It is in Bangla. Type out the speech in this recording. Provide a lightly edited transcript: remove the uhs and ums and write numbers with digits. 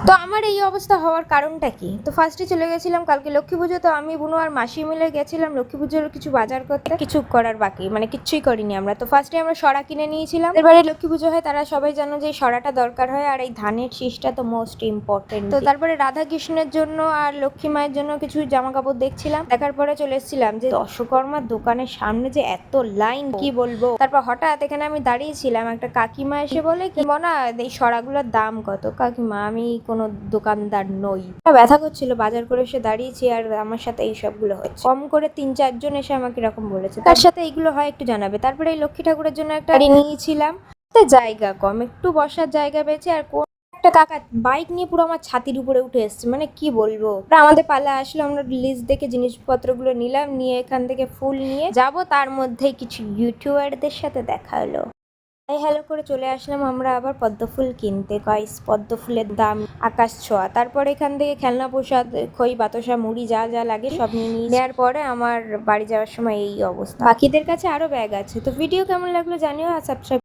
তো আমার এই অবস্থা হওয়ার কারণটা কি? তো ফার্স্টে চলে গেছিলাম কালকে লক্ষ্মী পুজো, তো আমি বুনু আর মাসি মিলে গেছিলাম লক্ষ্মী পুজোর কিছু বাজার করতে, কিছু করার বাকি মানে কিচ্ছুই করিনি আমরা। তো ফার্স্টে আমরা সরা কিনে নিয়েছিলাম, এবারে লক্ষ্মী পুজো হয় তারা সবাই জানো যে এই সরাটা দরকার হয় আর এই ধানের শীষটা তো মোস্ট ইম্পর্টেন্ট। তো তারপরে রাধা কৃষ্ণের জন্য আর লক্ষ্মী মায়ের জন্য কিছু জামা কাপড় দেখছিলাম, দেখার পরে চলে এসেছিলাম যে দশকর্মার দোকানের সামনে যে এত লাইন কি বলবো। তারপর হঠাৎ এখানে আমি দাঁড়িয়েছিলাম, একটা কাকিমা এসে বলে কি মনা এই সরাগুলোর দাম কত? কাকিমা আমি কোনো দোকানদার নই, ব্যথা করছিল বাজার করে এসে দাঁড়িয়েছি আর আমার সাথে এই সবগুলো হচ্ছে। কম করে 3-4 জন এসে আমাকে এরকম বলেছে, তার সাথে এইগুলো হয় একটু জানাবে। তারপরে এই লক্ষ্মী ঠাকুরের জন্য একটা গাড়ি নিয়েছিলাম, জায়গা কম, একটু বসার জায়গা পেয়েছে আর একটা কাকা বাইক নিয়ে পুরো আমার ছাতির উপরে উঠে এসছে, মানে কি বলবো। আমাদের পালা আসলো, আমরা লিস্ট দেখে জিনিসপত্রগুলো নিলাম, নিয়ে এখান থেকে ফুল নিয়ে যাব, তার মধ্যেই কিছু ইউটিউবারদের সাথে দেখা হলো। তাই হ্যালো করে চলে আসলাম আমরা আবার পদ্ম ফুল কিনতে। গাইস পদ্ম ফুলের দাম আকাশ ছোঁয়া। তারপর এখান থেকে খেলনা প্রসাদ, খই বাতাসা মুড়ি যা যা লাগে সব নিয়ে নেওয়ার পরে আমার বাড়ি যাওয়ার সময় এই অবস্থা। বাকিদের কাছে আরো ব্যাগ আছে। তো ভিডিও কেমন লাগলো জানিও আর সাবস্ক্রাইব